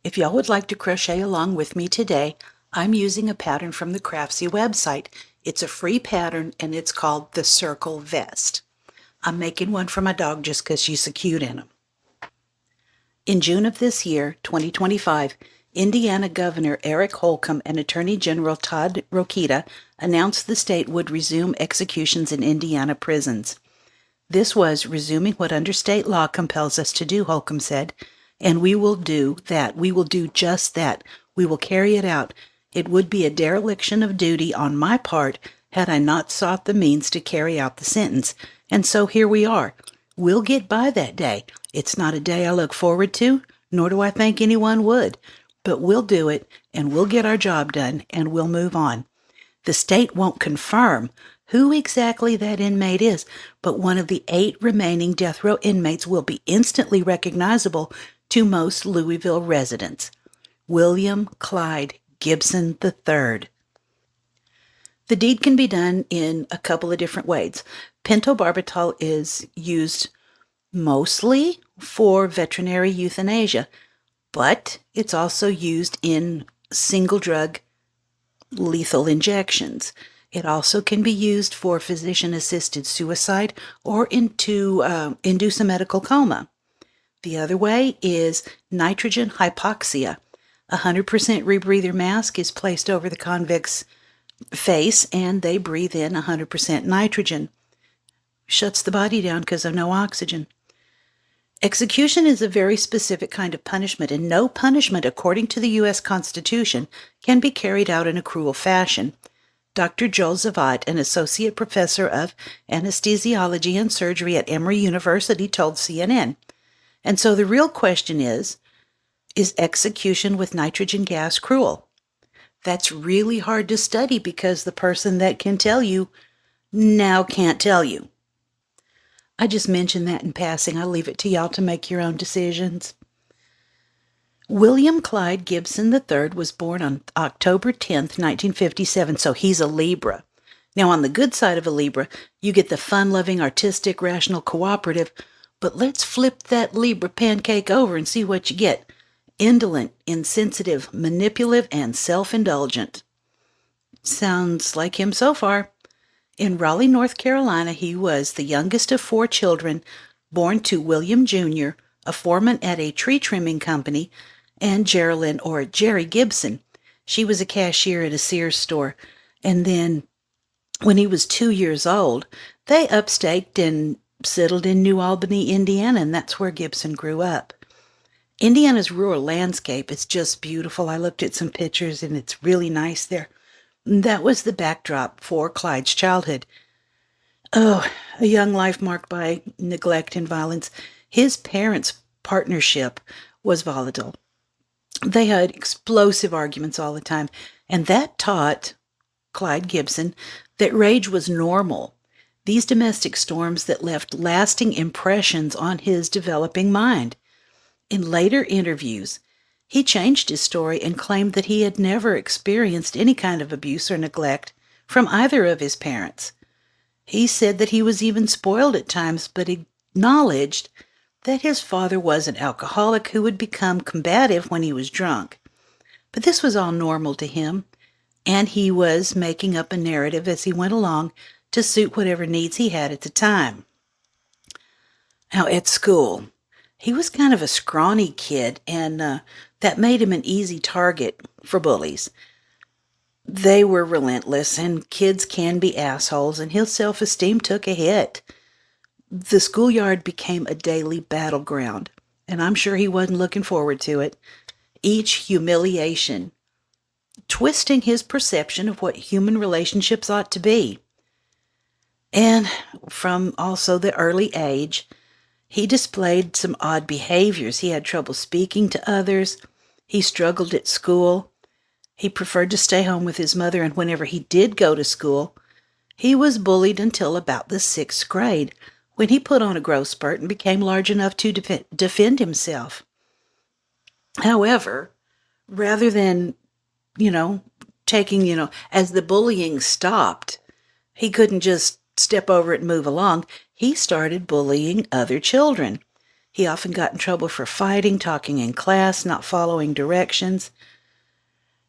If y'all would like to crochet along with me today, I'm using a pattern from the Craftsy website. It's a free pattern and it's called the Circle Vest. I'm making one for my dog just because she's so cute in them. In June of this year, 2025, Indiana Governor Eric Holcomb and Attorney General Todd Rokita announced the state would resume executions in Indiana prisons. This was resuming what under state law compels us to do, Holcomb said, and we will do that. We will do just that. We will carry it out. It would be a dereliction of duty on my part had I not sought the means to carry out the sentence. And so here we are. We'll get by that day. It's not a day I look forward to, nor do I think anyone would. But we'll do it, and we'll get our job done, and we'll move on. The state won't confirm who exactly that inmate is, but one of the 8 remaining death row inmates will be instantly recognizable to most Louisville residents. William Clyde Gibson III. The deed can be done in a couple of different ways. Pentobarbital is used mostly for veterinary euthanasia, but it's also used in single drug lethal injections. It also can be used for physician-assisted suicide or to induce a medical coma. The other way is nitrogen hypoxia. A 100% rebreather mask is placed over the convict's face, and they breathe in 100% nitrogen. Shuts the body down because of no oxygen. Execution is a very specific kind of punishment, and no punishment, according to the U.S. Constitution, can be carried out in a cruel fashion. Dr. Joel Zavat, an associate professor of anesthesiology and surgery at Emory University, told CNN. And so the real question is execution with nitrogen gas cruel? That's really hard to study because the person that can tell you now can't tell you. I just mentioned that in passing. I'll leave it to y'all to make your own decisions. William Clyde Gibson III was born on October 10th, 1957, so he's a Libra. Now, on the good side of a Libra, you get the fun-loving, artistic, rational, cooperative, but let's flip that Libra pancake over and see what you get. Indolent, insensitive, manipulative, and self-indulgent. Sounds like him so far. In Raleigh, North Carolina, he was the youngest of 4 children, born to William Jr., a foreman at a tree trimming company, and Geraldine, or Jerry Gibson. She was a cashier at a Sears store. And then, when he was 2 years old, they upstaked and settled in New Albany, Indiana, and that's where Gibson grew up. Indiana's rural landscape is just beautiful. I looked at some pictures, and it's really nice there. That was the backdrop for Clyde's childhood. Oh, a young life marked by neglect and violence. His parents' partnership was volatile. They had explosive arguments all the time, and that taught Clyde Gibson that rage was normal. These domestic storms that left lasting impressions on his developing mind. In later interviews, he changed his story and claimed that he had never experienced any kind of abuse or neglect from either of his parents. He said that he was even spoiled at times, but acknowledged that his father was an alcoholic who would become combative when he was drunk. But this was all normal to him, and he was making up a narrative as he went along to suit whatever needs he had at the time. Now, at school, he was kind of a scrawny kid, and that made him an easy target for bullies. They were relentless, and kids can be assholes, and his self-esteem took a hit. The schoolyard became a daily battleground, and I'm sure he wasn't looking forward to it. Each humiliation, twisting his perception of what human relationships ought to be. And from also the early age, he displayed some odd behaviors. He had trouble speaking to others. He struggled at school. He preferred to stay home with his mother, and whenever he did go to school, he was bullied until about the 6th grade, when he put on a growth spurt and became large enough to defend himself. However, rather than, taking, as the bullying stopped, he couldn't just step over it and move along. He started bullying other children. He often got in trouble for fighting, talking in class, not following directions.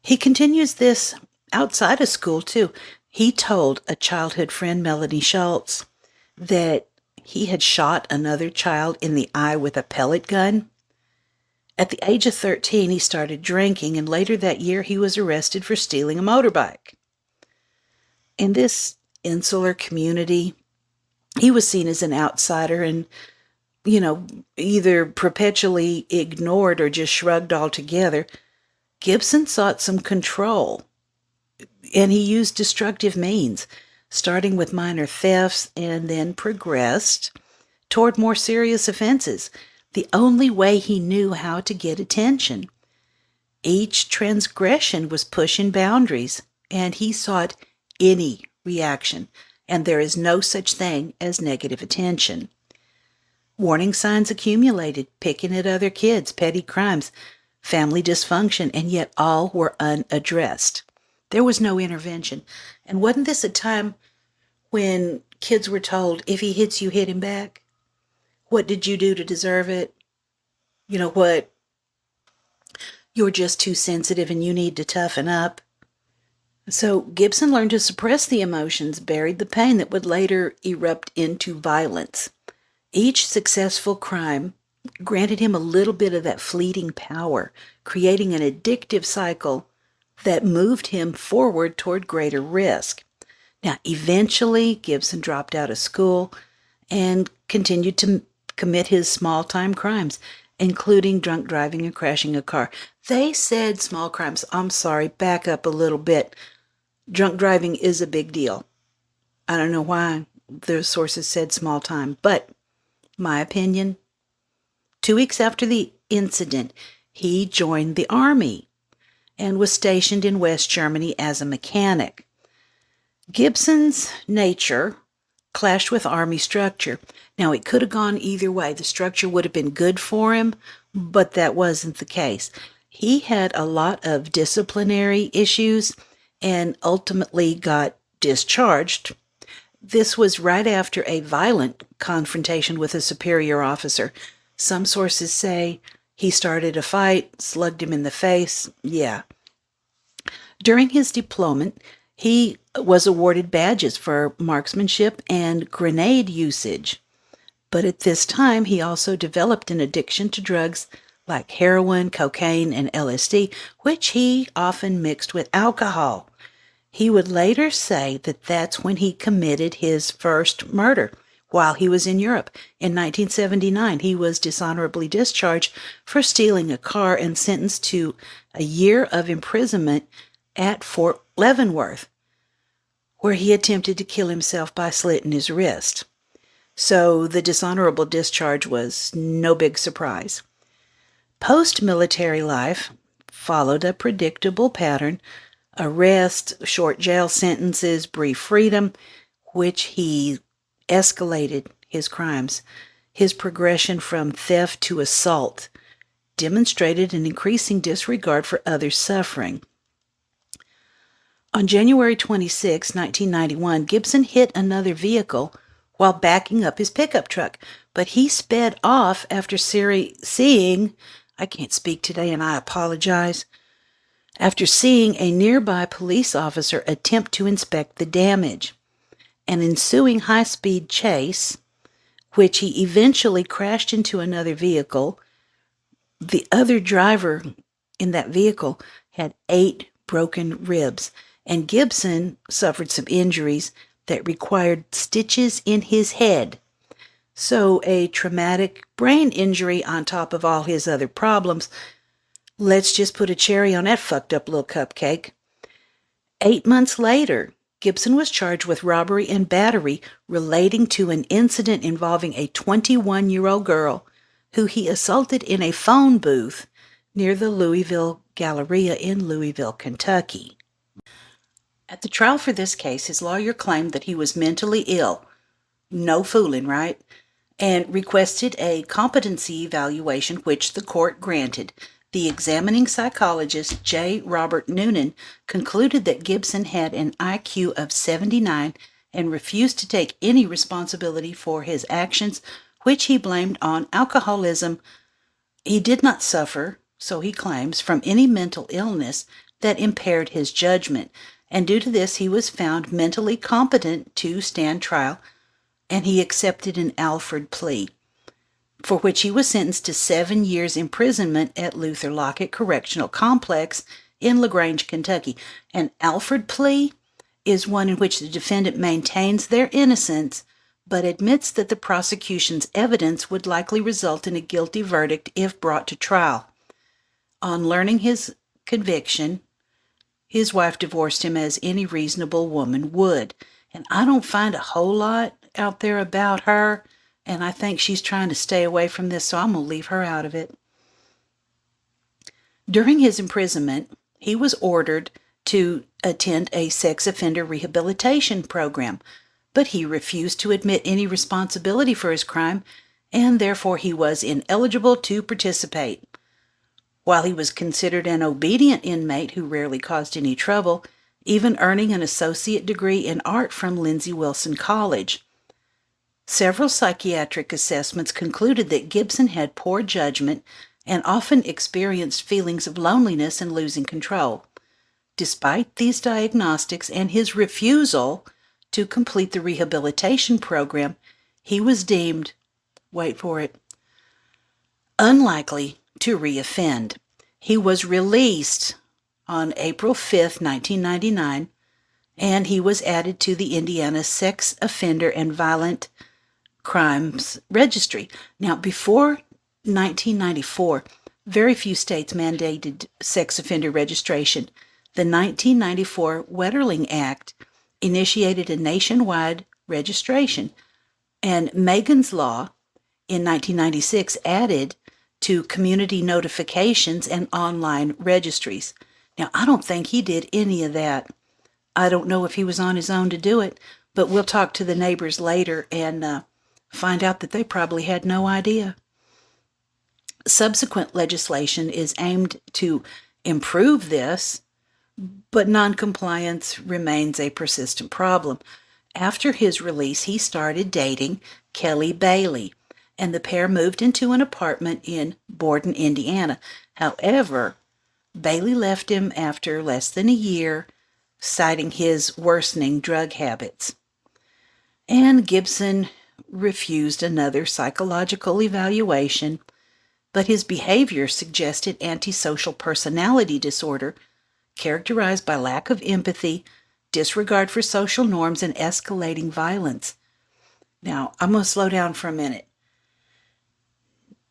He continues this outside of school, too. He told a childhood friend, Melanie Schultz, that he had shot another child in the eye with a pellet gun. At the age of 13, he started drinking, and later that year, he was arrested for stealing a motorbike. In this insular community, he was seen as an outsider and, either perpetually ignored or just shrugged altogether. Gibson sought some control, and he used destructive means, starting with minor thefts and then progressed toward more serious offenses, the only way he knew how to get attention. Each transgression was pushing boundaries, and he sought any reaction, and there is no such thing as negative attention. Warning signs accumulated, picking at other kids, petty crimes, family dysfunction, and yet all were unaddressed. There was no intervention. And wasn't this a time when kids were told, if he hits you, hit him back? What did you do to deserve it? You know what? You're just too sensitive and you need to toughen up. So Gibson learned to suppress the emotions, buried the pain that would later erupt into violence. Each successful crime granted him a little bit of that fleeting power, creating an addictive cycle that moved him forward toward greater risk. Now, eventually, Gibson dropped out of school and continued to commit his small-time crimes, including drunk driving and crashing a car. They said small crimes. I'm sorry, back up a little bit. Drunk driving is a big deal. I don't know why the sources said small time, but my opinion, 2 weeks after the incident, he joined the Army and was stationed in West Germany as a mechanic. Gibson's nature clashed with Army structure. Now, it could have gone either way. The structure would have been good for him, but that wasn't the case. He had a lot of disciplinary issues and ultimately got discharged. This was right after a violent confrontation with a superior officer. Some sources say he started a fight, slugged him in the face. Yeah. During his deployment, he was awarded badges for marksmanship and grenade usage. But at this time, he also developed an addiction to drugs like heroin, cocaine, and LSD, which he often mixed with alcohol. He would later say that that's when he committed his first murder while he was in Europe. In 1979, he was dishonorably discharged for stealing a car and sentenced to a year of imprisonment at Fort Leavenworth, where he attempted to kill himself by slitting his wrist. So the dishonorable discharge was no big surprise. Post-military life followed a predictable pattern: arrest, short jail sentences, brief freedom, which he escalated his crimes. His progression from theft to assault demonstrated an increasing disregard for others' suffering. On January 26, 1991, Gibson hit another vehicle while backing up his pickup truck, but he sped off after seeing, I can't speak today and I apologize, after seeing a nearby police officer attempt to inspect the damage. An ensuing high-speed chase, which he eventually crashed into another vehicle. The other driver in that vehicle had 8 broken ribs, and Gibson suffered some injuries that required stitches in his head. So a traumatic brain injury on top of all his other problems. Let's just put a cherry on that fucked up little cupcake. 8 months later, Gibson was charged with robbery and battery relating to an incident involving a 21-year-old girl who he assaulted in a phone booth near the Louisville Galleria in Louisville, Kentucky. At the trial for this case, his lawyer claimed that he was mentally ill, no fooling, right, and requested a competency evaluation, which the court granted. The examining psychologist, J. Robert Noonan, concluded that Gibson had an IQ of 79 and refused to take any responsibility for his actions, which he blamed on alcoholism. He did not suffer, so he claims, from any mental illness that impaired his judgment, and due to this he was found mentally competent to stand trial, and he accepted an Alford plea, for which he was sentenced to 7 years imprisonment at Luther Lockett Correctional Complex in LaGrange, Kentucky. An Alford plea is one in which the defendant maintains their innocence, but admits that the prosecution's evidence would likely result in a guilty verdict if brought to trial. On learning his conviction, his wife divorced him as any reasonable woman would. And I don't find a whole lot out there about her, and I think she's trying to stay away from this, so I'm going to leave her out of it. During his imprisonment, he was ordered to attend a sex offender rehabilitation program, but he refused to admit any responsibility for his crime, and therefore he was ineligible to participate. While he was considered an obedient inmate who rarely caused any trouble, even earning an associate degree in art from Lindsey Wilson College. Several psychiatric assessments concluded that Gibson had poor judgment and often experienced feelings of loneliness and losing control. Despite these diagnostics and his refusal to complete the rehabilitation program, he was deemed, wait for it, unlikely to reoffend. He was released on April 5, 1999, and he was added to the Indiana Sex Offender and Violent Crimes Registry. Now, before 1994, very few states mandated sex offender registration. The 1994 Wetterling Act initiated a nationwide registration, and Megan's Law in 1996 added to community notifications and online registries. Now, I don't think he did any of that. I don't know if he was on his own to do it, but we'll talk to the neighbors later and find out that they probably had no idea. Subsequent legislation is aimed to improve this, but noncompliance remains a persistent problem. After his release, he started dating Kelly Bailey, and the pair moved into an apartment in Borden, Indiana. However, Bailey left him after less than a year, citing his worsening drug habits. And Gibson refused another psychological evaluation, but his behavior suggested antisocial personality disorder, characterized by lack of empathy, disregard for social norms, and escalating violence. Now, I'm going to slow down for a minute.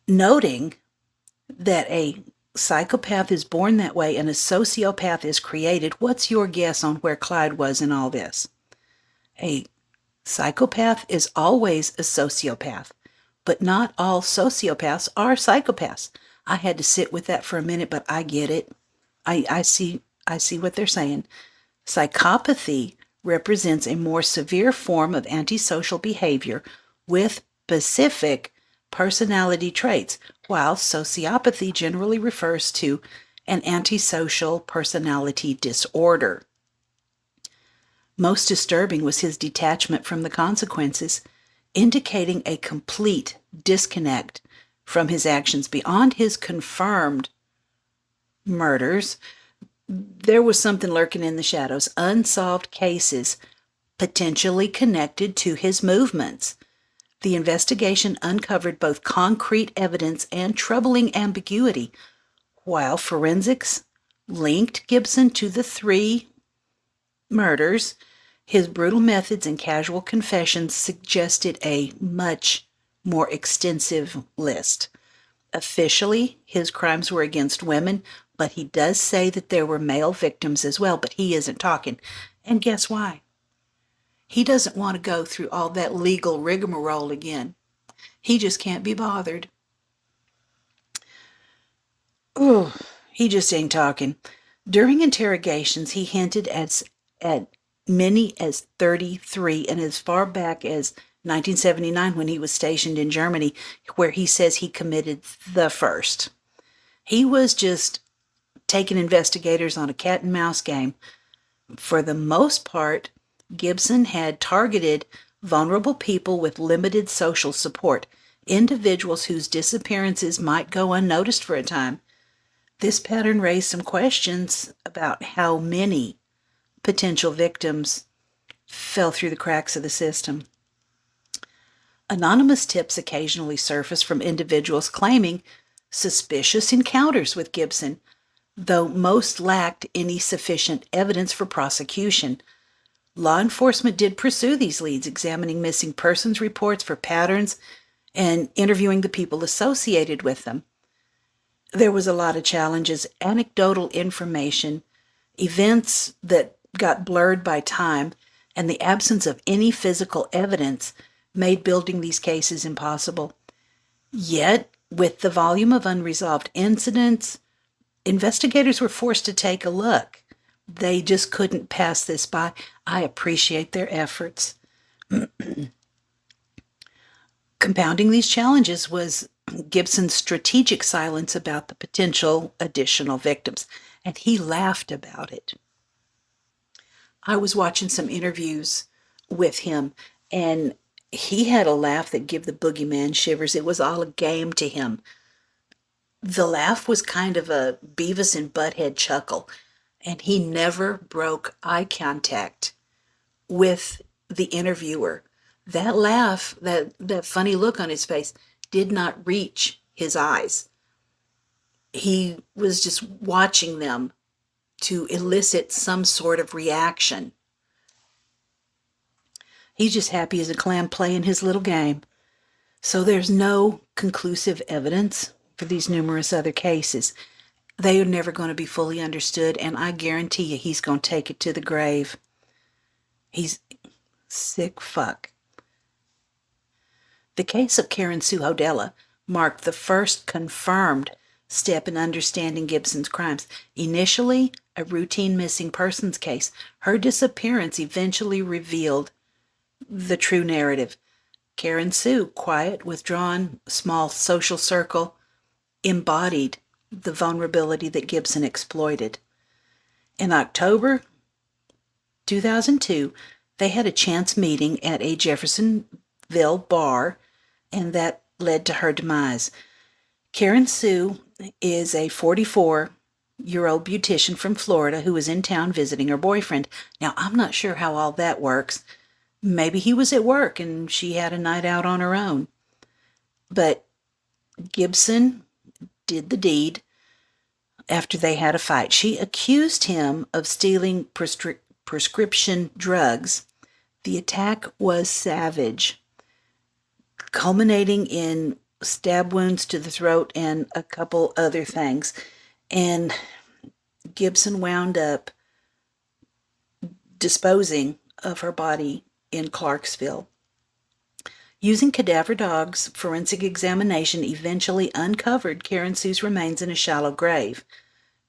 Noting that a psychopath is born that way and a sociopath is created, what's your guess on where Clyde was in all this? A psychopath is always a sociopath, but not all sociopaths are psychopaths. I had to sit with that for a minute, but I get it. I see what they're saying. Psychopathy represents a more severe form of antisocial behavior with specific personality traits, while sociopathy generally refers to an antisocial personality disorder. Most disturbing was his detachment from the consequences, indicating a complete disconnect from his actions. Beyond his confirmed murders, there was something lurking in the shadows, unsolved cases potentially connected to his movements. The investigation uncovered both concrete evidence and troubling ambiguity, while forensics linked Gibson to the 3 murders. His brutal methods and casual confessions suggested a much more extensive list. Officially, his crimes were against women, but he does say that there were male victims as well, but he isn't talking. And guess why? He doesn't want to go through all that legal rigmarole again. He just can't be bothered. Oh, he just ain't talking. During interrogations, he hinted at many as 33, and as far back as 1979 when he was stationed in Germany, where he says he committed the first. He was just taking investigators on a cat and mouse game. For the most part, Gibson had targeted vulnerable people with limited social support, individuals whose disappearances might go unnoticed for a time. This pattern raised some questions about how many potential victims fell through the cracks of the system. Anonymous tips occasionally surface from individuals claiming suspicious encounters with Gibson, though most lacked any sufficient evidence for prosecution. Law enforcement did pursue these leads, examining missing persons reports for patterns and interviewing the people associated with them. There was a lot of challenges, anecdotal information, events that got blurred by time, and the absence of any physical evidence made building these cases impossible. Yet, with the volume of unresolved incidents, investigators were forced to take a look. They just couldn't pass this by. I appreciate their efforts. Compounding these challenges was Gibson's strategic silence about the potential additional victims, and he laughed about it. I was watching some interviews with him, and he had a laugh that gave the boogeyman shivers. It was all a game to him. The laugh was kind of a Beavis and Butthead chuckle, and he never broke eye contact with the interviewer. That laugh, that funny look on his face, did not reach his eyes. He was just watching them to elicit some sort of reaction. He's just happy as a clam playing his little game. So there's no conclusive evidence for these numerous other cases. They are never going to be fully understood, and I guarantee you he's going to take it to the grave. He's sick fuck. The case of Karen Sue Hodella marked the first confirmed step in understanding Gibson's crimes. Initially, a routine missing persons case, her disappearance eventually revealed the true narrative. Karen Sue, quiet, withdrawn, small social circle, embodied the vulnerability that Gibson exploited. In October 2002, they had a chance meeting at a Jeffersonville bar, and that led to her demise. Karen Sue is a 44-year-old beautician from Florida who was in town visiting her boyfriend. Now, I'm not sure how all that works. Maybe he was at work and she had a night out on her own. But Gibson did the deed after they had a fight. She accused him of stealing prescription drugs. The attack was savage, culminating in stab wounds to the throat and a couple other things. And Gibson wound up disposing of her body in Clarksville. Using cadaver dogs, forensic examination eventually uncovered Karen Sue's remains in a shallow grave.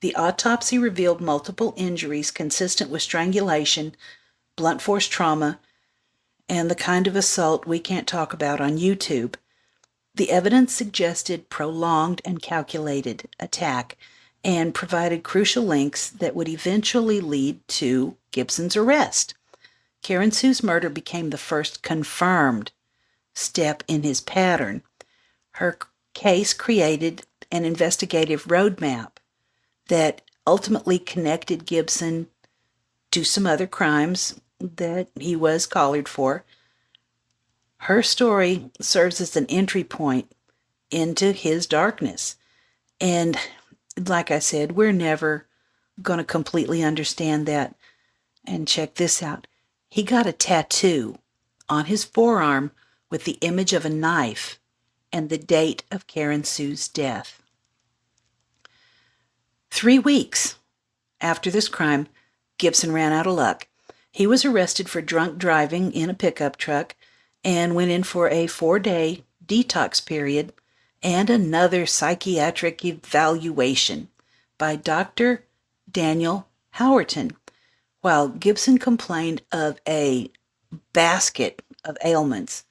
The autopsy revealed multiple injuries consistent with strangulation, blunt force trauma, and the kind of assault we can't talk about on YouTube. The evidence suggested prolonged and calculated attack and provided crucial links that would eventually lead to Gibson's arrest. Karen Sue's murder became the first confirmed step in his pattern. Her case created an investigative roadmap that ultimately connected Gibson to some other crimes that he was collared for. Her story serves as an entry point into his darkness. And like I said, we're never going to completely understand that. And check this out. He got a tattoo on his forearm with the image of a knife and the date of Karen Sue's death. 3 weeks after this crime, Gibson ran out of luck. He was arrested for drunk driving in a pickup truck and went in for a 4-day detox period and another psychiatric evaluation by Dr. Daniel Howerton. While Gibson complained of a basket of ailments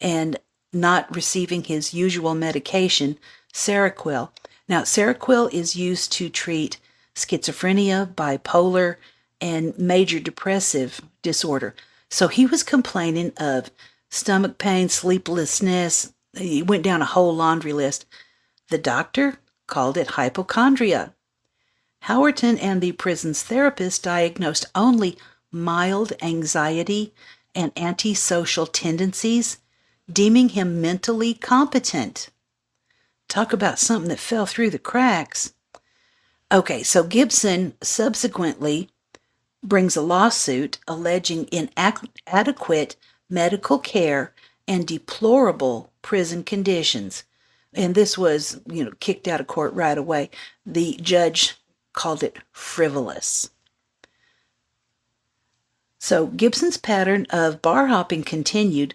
and not receiving his usual medication, Seroquel. Now, Seroquel is used to treat schizophrenia, bipolar, and major depressive disorder. So he was complaining of stomach pain, sleeplessness, He went down a whole laundry list. The doctor called it hypochondria. Howerton and the prison's therapist diagnosed only mild anxiety and antisocial tendencies, deeming him mentally competent. Talk about something that fell through the cracks. Okay, so Gibson subsequently brings a lawsuit alleging inadequate medical care and deplorable prison conditions. And this was, kicked out of court right away. The judge called it frivolous. So Gibson's pattern of bar hopping continued,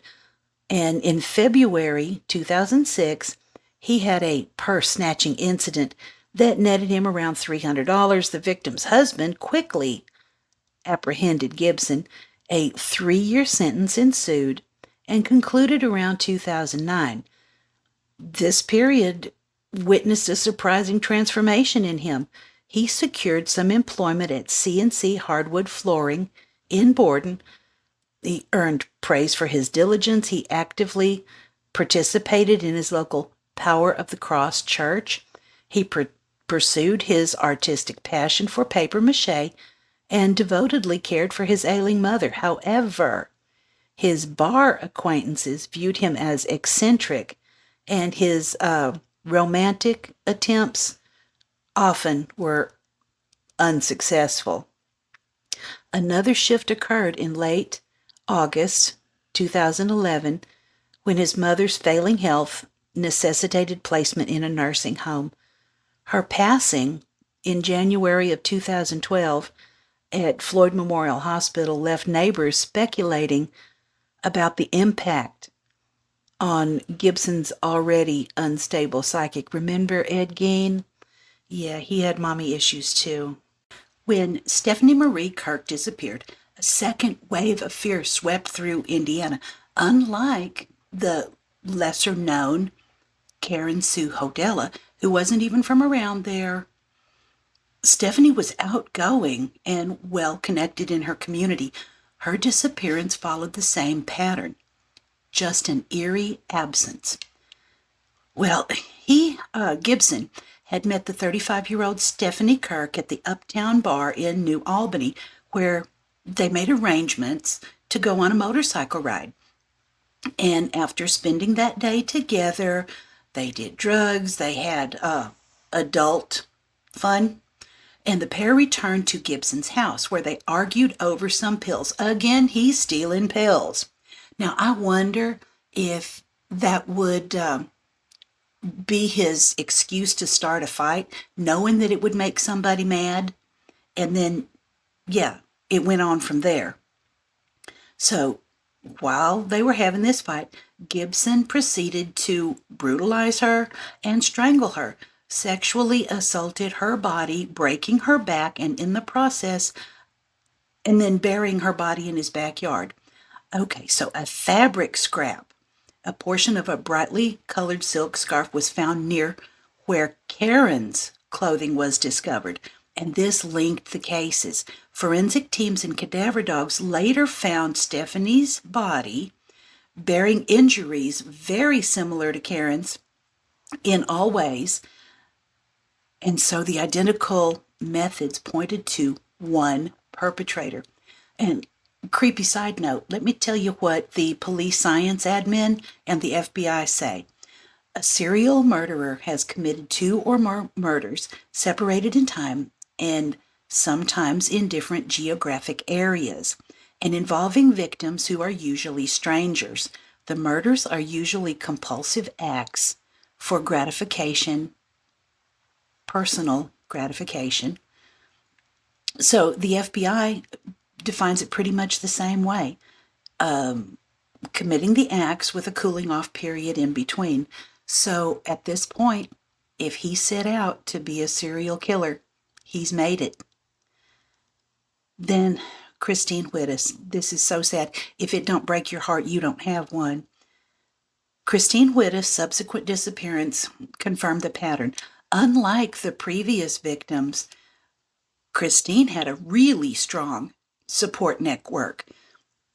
and in February 2006, he had a purse-snatching incident that netted him around $300. The victim's husband quickly apprehended Gibson. A 3-year sentence ensued and concluded around 2009. This period witnessed a surprising transformation in him. He secured some employment at C&C Hardwood Flooring in Borden. He earned praise for his diligence. He actively participated in his local Power of the Cross church. He pursued his artistic passion for papier-mâché and devotedly cared for his ailing mother. However, his bar acquaintances viewed him as eccentric, and his romantic attempts often were unsuccessful. Another shift occurred in late August 2011 when his mother's failing health necessitated placement in a nursing home. Her passing in January of 2012 at Floyd Memorial Hospital left neighbors speculating about the impact on Gibson's already unstable psychic. Remember Ed Gein? Yeah, he had mommy issues too. When Stephanie Marie Kirk disappeared, a second wave of fear swept through Indiana. Unlike the lesser-known Karen Sue Hodella, who wasn't even from around there, Stephanie was outgoing and well-connected in her community. Her disappearance followed the same pattern, just an eerie absence. Well, Gibson, had met the 35-year-old Stephanie Kirk at the Uptown Bar in New Albany, where they made arrangements to go on a motorcycle ride. And after spending that day together, they did drugs, they had adult fun, and the pair returned to Gibson's house, where they argued over some pills. Again, he's stealing pills. Now, I wonder if that would be his excuse to start a fight, knowing that it would make somebody mad. And then, it went on from there. So while they were having this fight, Gibson proceeded to brutalize her and strangle her, sexually assaulted her body, breaking her back, and in the process, and then burying her body in his backyard. Okay, so a fabric scrap, a portion of a brightly colored silk scarf, was found near where Karen's clothing was discovered, and this linked the cases. Forensic teams and cadaver dogs later found Stephanie's body bearing injuries very similar to Karen's in all ways, and so the identical methods pointed to one perpetrator. And creepy side note, let me tell you what the police science admin and the FBI say. A serial murderer has committed 2 or more murders separated in time and sometimes in different geographic areas, and involving victims who are usually strangers. The murders are usually compulsive acts for gratification, personal gratification. So the FBI defines it pretty much the same way. Committing the acts with a cooling off period in between. So at this point, if he set out to be a serial killer, he's made it. Then Christine Whittis, this is so sad. If it don't break your heart, you don't have one. Christine Whittis' subsequent disappearance confirmed the pattern. Unlike the previous victims, Christine had a really strong support network.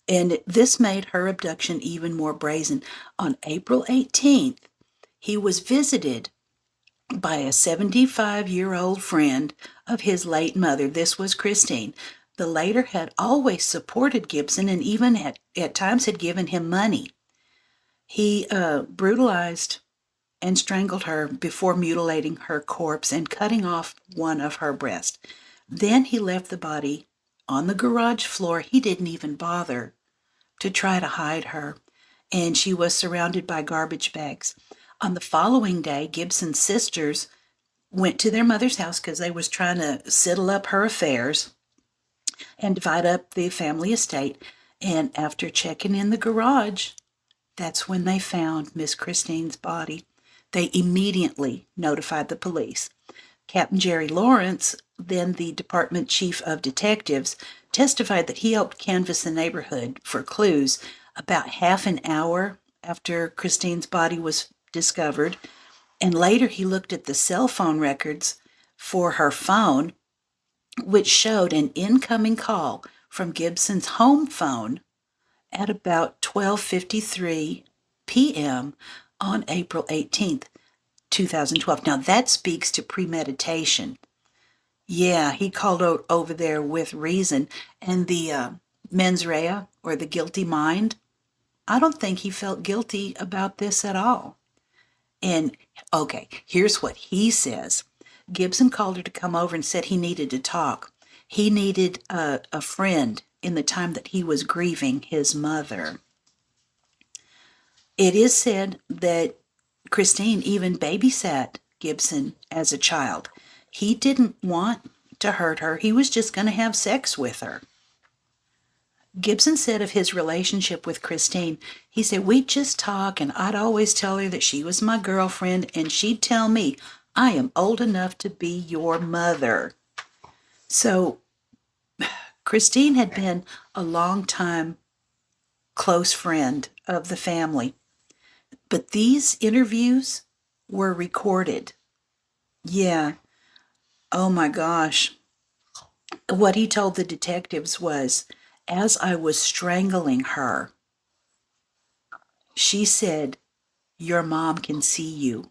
And this made her abduction even more brazen. On April 18th, he was visited by a 75-year-old friend of his late mother. This was Christine. The latter had always supported Gibson and even at times had given him money. He brutalized and strangled her before mutilating her corpse and cutting off one of her breasts. Then he left the body on the garage floor. He didn't even bother to try to hide her, and she was surrounded by garbage bags. On the following day, Gibson's sisters went to their mother's house because they was trying to settle up her affairs and divide up the family estate. And after checking in the garage, that's when they found Miss Christine's body. They immediately notified the police. Captain Jerry Lawrence, then the department chief of detectives, testified that he helped canvass the neighborhood for clues about half an hour after Christine's body was discovered. And later he looked at the cell phone records for her phone, which showed an incoming call from Gibson's home phone at about 12:53 p.m. on April 18th, 2012. Now that speaks to premeditation. Yeah, he called over there with reason. And the mens rea, or the guilty mind, I don't think he felt guilty about this at all. And okay, here's what he says. Gibson called her to come over and said he needed to talk. He needed a friend in the time that he was grieving his mother. It is said that Christine even babysat Gibson as a child. He didn't want to hurt her. He was just going to have sex with her. Gibson said of his relationship with Christine, he said, we'd just talk and I'd always tell her that she was my girlfriend and she'd tell me, I am old enough to be your mother. So Christine had been a long-time close friend of the family. But these interviews were recorded. Yeah. Oh my gosh. What he told the detectives was, as I was strangling her, she said, your mom can see you.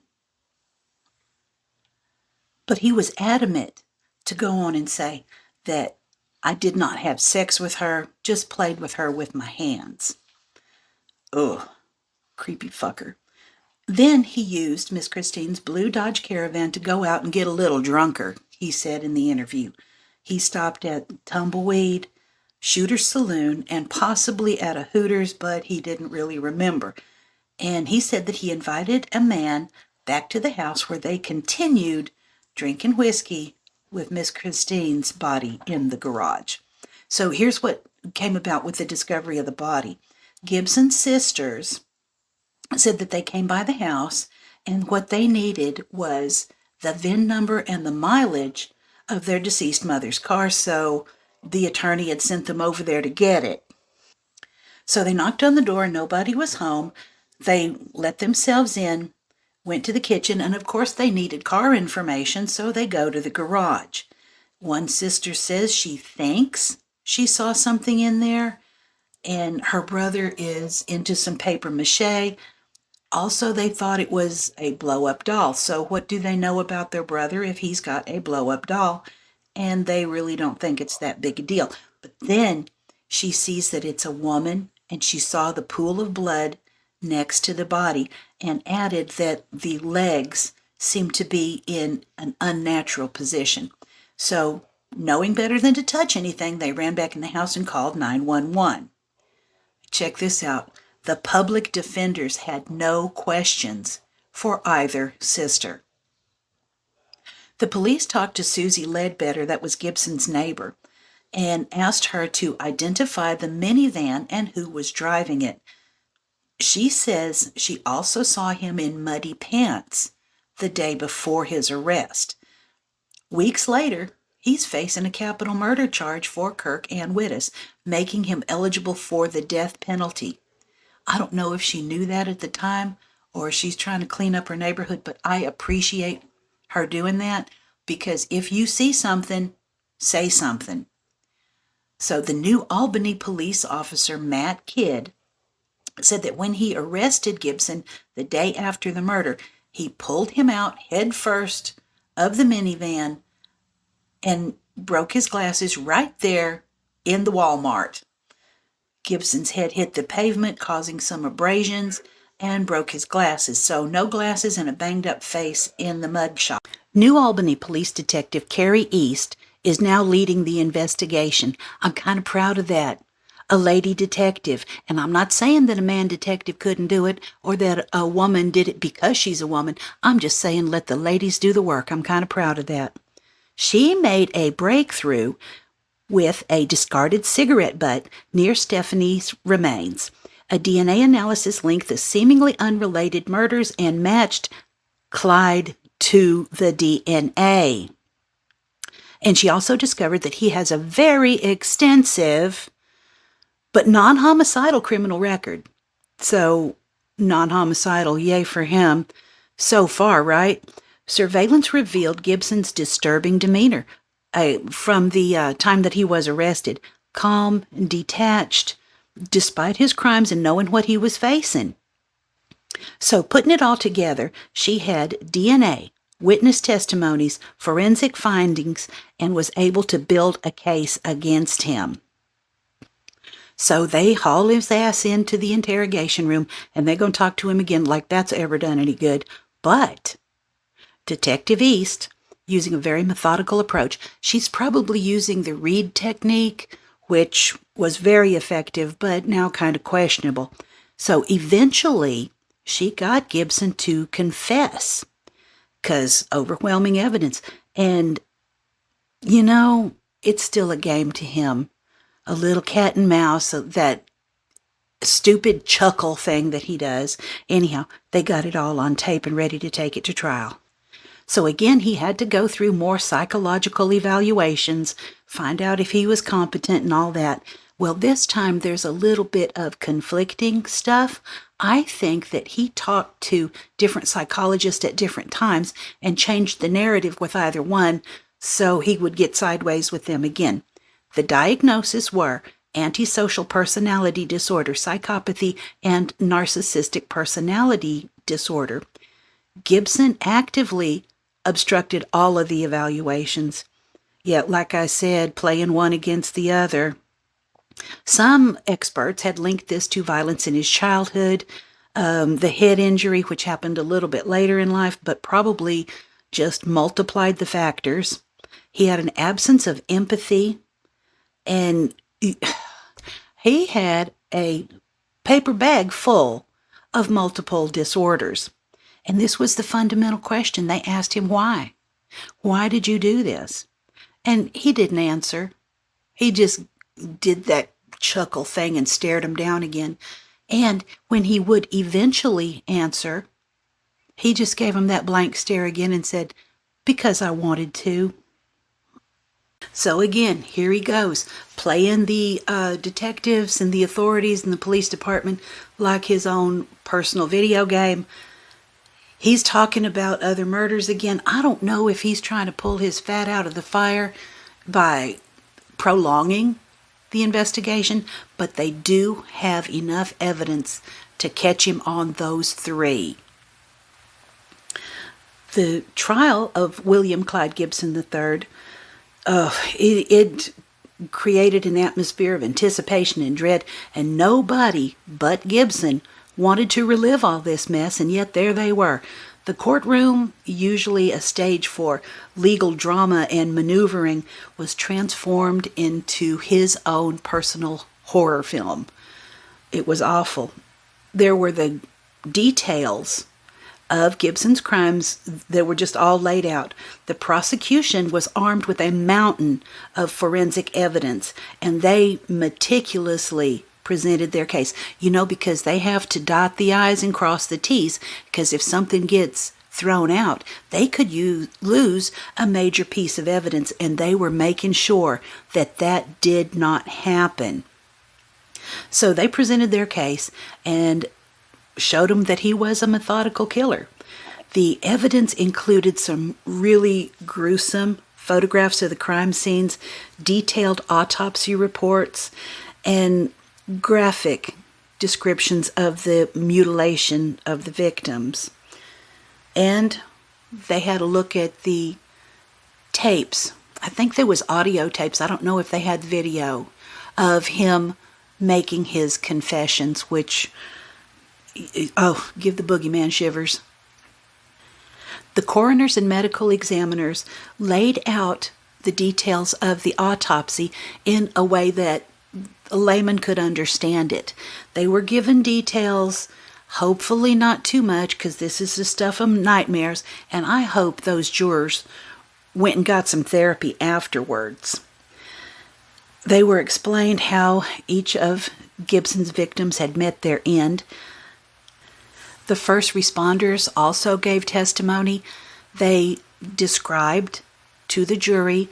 But he was adamant to go on and say that I did not have sex with her, just played with her with my hands. Ugh, creepy fucker. Then he used Miss Christine's blue Dodge Caravan to go out and get a little drunker, he said in the interview. He stopped at Tumbleweed, Shooter's Saloon, and possibly at a Hooters, but he didn't really remember. And he said that he invited a man back to the house where they continued drinking whiskey with Miss Christine's body in the garage. So here's what came about with the discovery of the body. Gibson's sisters said that they came by the house and what they needed was the VIN number and the mileage of their deceased mother's car, so the attorney had sent them over there to get it. So they knocked on the door, nobody was home. They let themselves in, went to the kitchen, and of course they needed car information, so they go to the garage. One sister says she thinks she saw something in there, and her brother is into some paper mache. Also, they thought it was a blow-up doll. So what do they know about their brother if he's got a blow-up doll? And they really don't think it's that big a deal. But then she sees that it's a woman, and she saw the pool of blood next to the body, and added that the legs seemed to be in an unnatural position. So, knowing better than to touch anything, they ran back in the house and called 911. Check this out. The public defenders had no questions for either sister. The police talked to Susie Ledbetter, that was Gibson's neighbor, and asked her to identify the minivan and who was driving it. She says she also saw him in muddy pants the day before his arrest. Weeks later, he's facing a capital murder charge for Kirk and Wittes, making him eligible for the death penalty. I don't know if she knew that at the time or she's trying to clean up her neighborhood, but I appreciate her doing that because if you see something, say something. So the new Albany police officer, Matt Kidd, said that when he arrested Gibson the day after the murder, he pulled him out head first of the minivan and broke his glasses right there in the Walmart. Gibson's head hit the pavement, causing some abrasions, and broke his glasses. So no glasses and a banged up face in the mug shop. New Albany Police Detective Carrie East is now leading the investigation. I'm kind of proud of that. A lady detective. And I'm not saying that a man detective couldn't do it or that a woman did it because she's a woman. I'm just saying let the ladies do the work. I'm kind of proud of that. She made a breakthrough with a discarded cigarette butt near Stephanie's remains. A DNA analysis linked the seemingly unrelated murders and matched Clyde to the DNA. And she also discovered that he has a very extensive but non-homicidal criminal record. So, non-homicidal, yay for him. So far, right? Surveillance revealed Gibson's disturbing demeanor from the time that he was arrested. Calm and detached, despite his crimes and knowing what he was facing. So, putting it all together, she had DNA, witness testimonies, forensic findings, and was able to build a case against him. So they haul his ass into the interrogation room, and they're going to talk to him again like that's ever done any good. But Detective East, using a very methodical approach, she's probably using the Reed technique, which was very effective, but now kind of questionable. So eventually, she got Gibson to confess, because overwhelming evidence. And, you know, it's still a game to him. A little cat and mouse, that stupid chuckle thing that he does. Anyhow, they got it all on tape and ready to take it to trial. So again, he had to go through more psychological evaluations, find out if he was competent and all that. Well, this time there's a little bit of conflicting stuff. I think that he talked to different psychologists at different times and changed the narrative with either one so he would get sideways with them again. The diagnoses were antisocial personality disorder, psychopathy, and narcissistic personality disorder. Gibson actively obstructed all of the evaluations, yet, like I said, playing one against the other. Some experts had linked this to violence in his childhood, the head injury, which happened a little bit later in life, but probably just multiplied the factors. He had an absence of empathy, and he had a paper bag full of multiple disorders. And this was the fundamental question. They asked him why. Why did you do this? And he didn't answer. He just did that chuckle thing and stared him down again. And when he would eventually answer, he just gave him that blank stare again and said, "Because I wanted to." So again, here he goes, playing the detectives and the authorities and the police department like his own personal video game. He's talking about other murders again. I don't know if he's trying to pull his fat out of the fire by prolonging the investigation, but they do have enough evidence to catch him on those three. The trial of William Clyde Gibson III, it created an atmosphere of anticipation and dread, and nobody but Gibson wanted to relive all this mess, and yet there they were. The courtroom, usually a stage for legal drama and maneuvering, was transformed into his own personal horror film. It was awful. There were the details of Gibson's crimes that were just all laid out. The prosecution was armed with a mountain of forensic evidence, and they meticulously presented their case. You know, because they have to dot the I's and cross the T's, because if something gets thrown out, they could lose a major piece of evidence, and they were making sure that that did not happen. So they presented their case and showed him that he was a methodical killer. The evidence included some really gruesome photographs of the crime scenes, detailed autopsy reports, and graphic descriptions of the mutilation of the victims. And they had a look at the tapes. I think there was audio tapes. I don't know if they had video of him making his confessions, which, oh, give the boogeyman shivers. The coroners and medical examiners laid out the details of the autopsy in a way that a layman could understand it. They were given details, hopefully not too much, because this is the stuff of nightmares, and I hope those jurors went and got some therapy afterwards. They were explained how each of Gibson's victims had met their end. The first responders also gave testimony. They described to the jury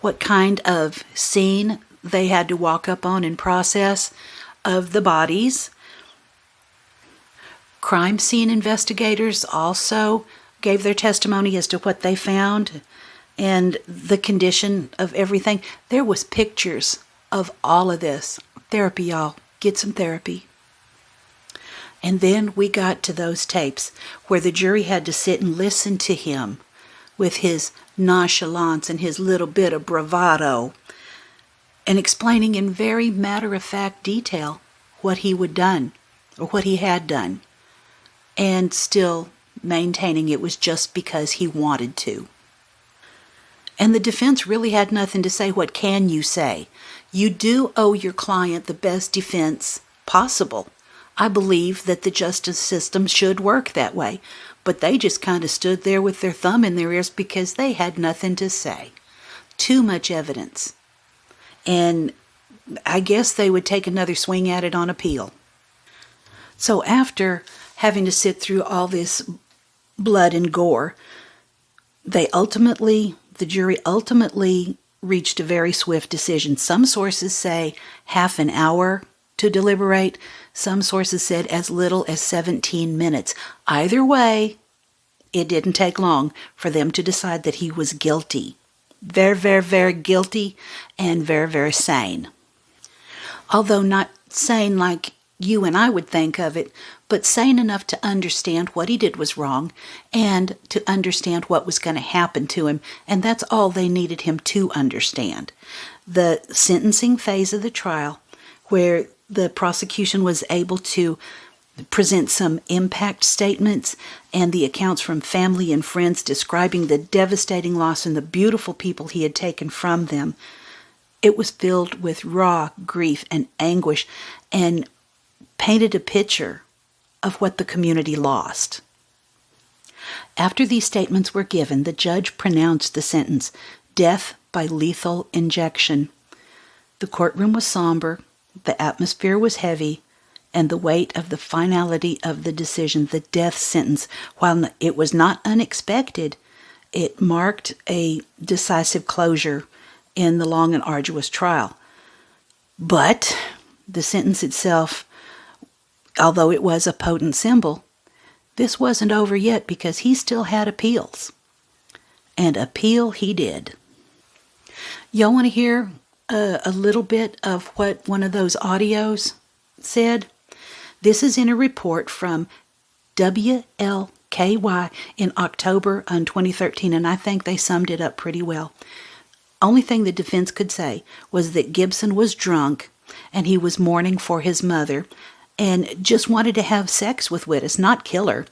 what kind of scene they had to walk up on and process of the bodies. Crime scene investigators also gave their testimony as to what they found and the condition of everything. There was pictures of all of this. Therapy, y'all. Get some therapy. And then we got to those tapes where the jury had to sit and listen to him with his nonchalance and his little bit of bravado and explaining in very matter-of-fact detail what he would done or what he had done, and still maintaining it was just because he wanted to. And the defense really had nothing to say. What can you say? You do owe your client the best defense possible. I believe that the justice system should work that way, but they just kind of stood there with their thumb in their ears because they had nothing to say. Too much evidence. And I guess they would take another swing at it on appeal. So after having to sit through all this blood and gore, the jury ultimately reached a very swift decision. Some sources say half an hour to deliberate. Some sources said as little as 17 minutes. Either way, it didn't take long for them to decide that he was guilty. Very, very, very guilty and very, very sane. Although not sane like you and I would think of it, but sane enough to understand what he did was wrong and to understand what was going to happen to him, and that's all they needed him to understand. The sentencing phase of the trial, where the prosecution was able to present some impact statements and the accounts from family and friends describing the devastating loss and the beautiful people he had taken from them, it was filled with raw grief and anguish and painted a picture of what the community lost. After these statements were given, the judge pronounced the sentence, death by lethal injection. The courtroom was somber, the atmosphere was heavy, and the weight of the finality of the decision, the death sentence, while it was not unexpected, it marked a decisive closure in the long and arduous trial. But the sentence itself, although it was a potent symbol, this wasn't over yet because he still had appeals. And appeal he did. Y'all want to hear a little bit of what one of those audios said? This is in a report from WLKY in October 2013, and I think they summed it up pretty well. Only thing the defense could say was that Gibson was drunk and he was mourning for his mother and just wanted to have sex with Wittes, not kill her.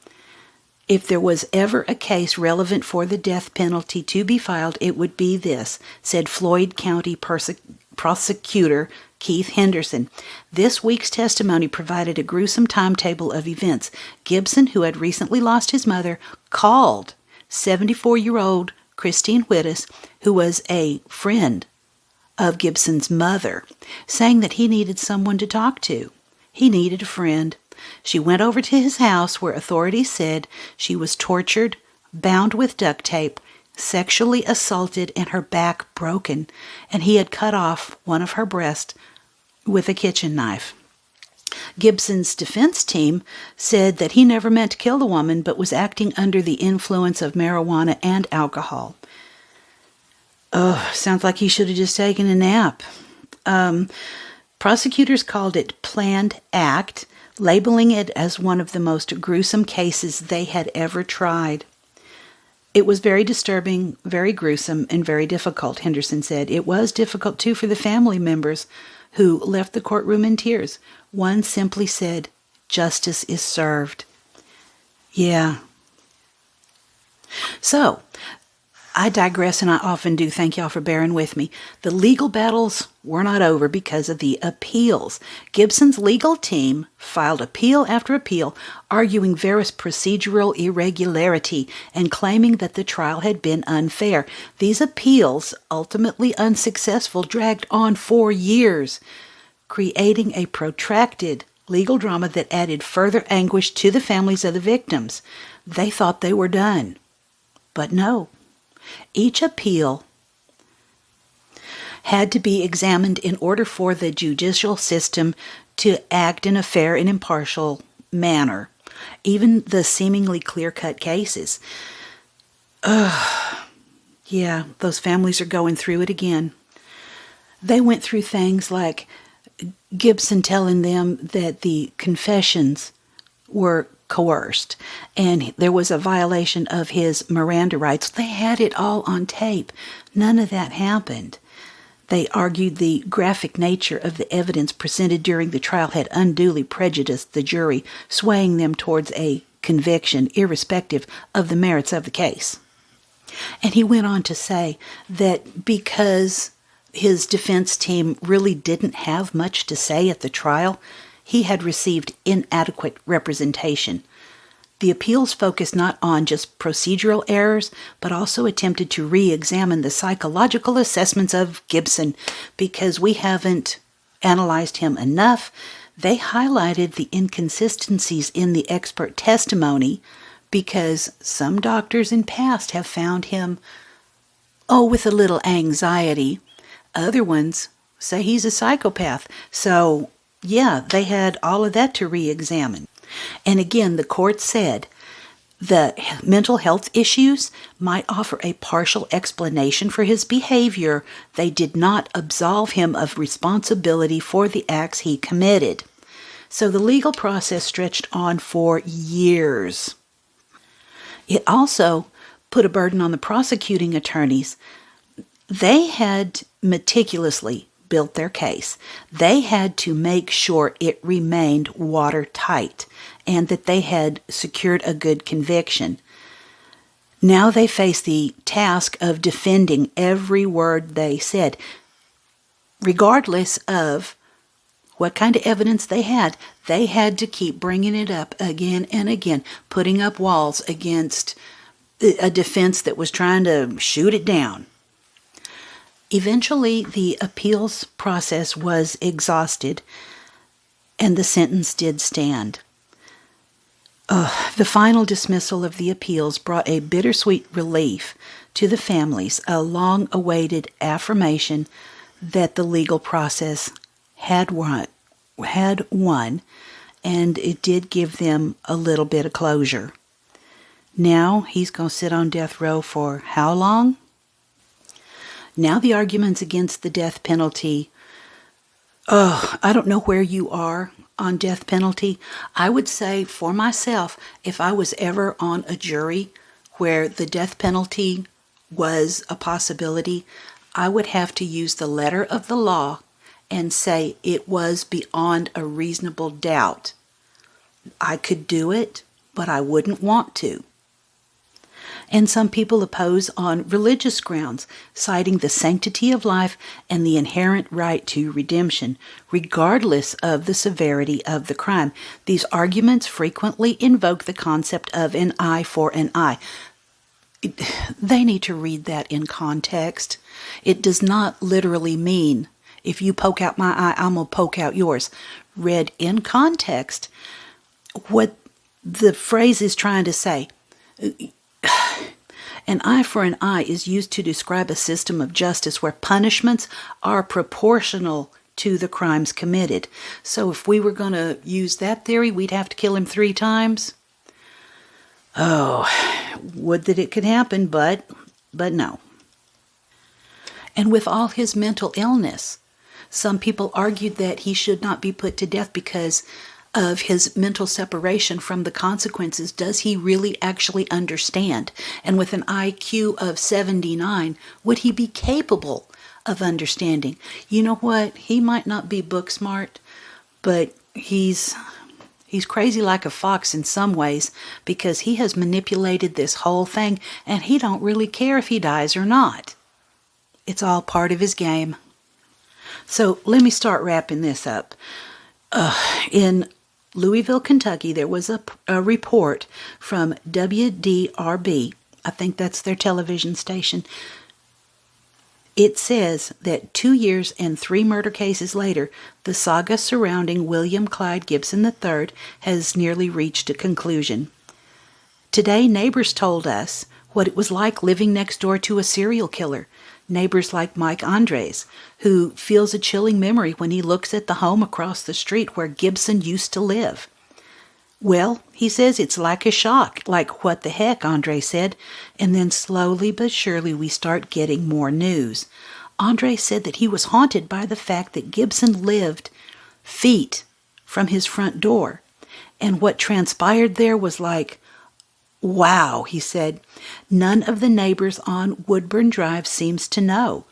If there was ever a case relevant for the death penalty to be filed, it would be this, said Floyd County prosecutor Keith Henderson. This week's testimony provided a gruesome timetable of events. Gibson, who had recently lost his mother, called 74-year-old Christine Wittes, who was a friend of Gibson's mother, saying that he needed someone to talk to. He needed a friend. She went over to his house where authorities said she was tortured, bound with duct tape, sexually assaulted, and her back broken, and he had cut off one of her breasts with a kitchen knife. Gibson's defense team said that he never meant to kill the woman, but was acting under the influence of marijuana and alcohol. Oh, sounds like he should have just taken a nap. Prosecutors called it planned act, labeling it as one of the most gruesome cases they had ever tried. It was very disturbing, very gruesome, and very difficult, Henderson said. It was difficult, too, for the family members who left the courtroom in tears. One simply said, "Justice is served." Yeah. So, I digress, and I often do. Thank y'all for bearing with me. The legal battles were not over because of the appeals. Gibson's legal team filed appeal after appeal, arguing various procedural irregularity and claiming that the trial had been unfair. These appeals, ultimately unsuccessful, dragged on for years, creating a protracted legal drama that added further anguish to the families of the victims. They thought they were done, but no. Each appeal had to be examined in order for the judicial system to act in a fair and impartial manner. Even the seemingly clear-cut cases. Yeah, those families are going through it again. They went through things like Gibson telling them that the confessions were coerced, and there was a violation of his Miranda rights. They had it all on tape. None of that happened. They argued the graphic nature of the evidence presented during the trial had unduly prejudiced the jury, swaying them towards a conviction irrespective of the merits of the case. And he went on to say that because his defense team really didn't have much to say at the trial, he had received inadequate representation. The appeals focused not on just procedural errors, but also attempted to re-examine the psychological assessments of Gibson. Because we haven't analyzed him enough, they highlighted the inconsistencies in the expert testimony because some doctors in past have found him, with a little anxiety. Other ones say he's a psychopath. So, yeah, they had all of that to re-examine. And again, the court said the mental health issues might offer a partial explanation for his behavior. They did not absolve him of responsibility for the acts he committed. So the legal process stretched on for years. It also put a burden on the prosecuting attorneys. They had meticulously built their case. They had to make sure it remained watertight and that they had secured a good conviction. Now they face the task of defending every word they said, regardless of what kind of evidence they had. They had to keep bringing it up again and again, putting up walls against a defense that was trying to shoot it down. Eventually, the appeals process was exhausted, and the sentence did stand. The final dismissal of the appeals brought a bittersweet relief to the families, a long-awaited affirmation that the legal process had won, and it did give them a little bit of closure. Now he's going to sit on death row for how long? Now the arguments against the death penalty. I don't know where you are on death penalty. I would say for myself, if I was ever on a jury where the death penalty was a possibility, I would have to use the letter of the law and say it was beyond a reasonable doubt. I could do it, but I wouldn't want to. And some people oppose on religious grounds, citing the sanctity of life and the inherent right to redemption, regardless of the severity of the crime. These arguments frequently invoke the concept of an eye for an eye. They need to read that in context. It does not literally mean, if you poke out my eye, I'm going to poke out yours. Read in context, what the phrase is trying to say. An eye for an eye is used to describe a system of justice where punishments are proportional to the crimes committed. So if we were going to use that theory, we'd have to kill him 3 times. Would that it could happen, but no. And with all his mental illness, some people argued that he should not be put to death because of his mental separation from the consequences. Does he really actually understand? And with an IQ of 79, would he be capable of understanding? You know what? He might not be book smart, but he's crazy like a fox in some ways, because he has manipulated this whole thing, and he don't really care if he dies or not. It's all part of his game. So let me start wrapping this up. In Louisville, Kentucky, there was a report from WDRB. I think that's their television station. It says that 2 years and 3 murder cases later, the saga surrounding William Clyde Gibson III has nearly reached a conclusion. Today, neighbors told us what it was like living next door to a serial killer. Neighbors like Mike Andres, who feels a chilling memory when he looks at the home across the street where Gibson used to live. Well, he says it's like a shock, like what the heck, Andre said, and then slowly but surely we start getting more news. Andre said that he was haunted by the fact that Gibson lived feet from his front door, and what transpired there was like, wow, he said. None of the neighbors on Woodburn Drive seems to know.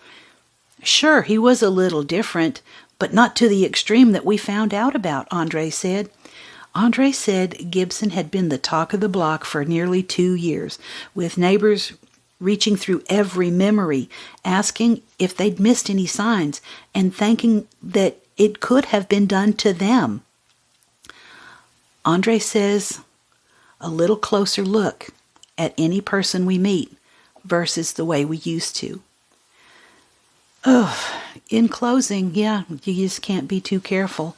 Sure, he was a little different, but not to the extreme that we found out about, Andre said. Andre said Gibson had been the talk of the block for nearly 2 years, with neighbors reaching through every memory, asking if they'd missed any signs, and thinking that it could have been done to them. Andre says a little closer look at any person we meet versus the way we used to. In closing, yeah, you just can't be too careful.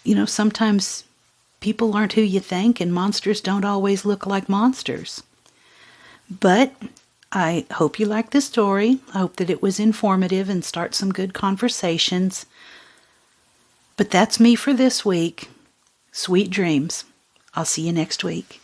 You know, sometimes people aren't who you think, and monsters don't always look like monsters. But I hope you liked the story. I hope that it was informative and start some good conversations. But that's me for this week. Sweet dreams. I'll see you next week.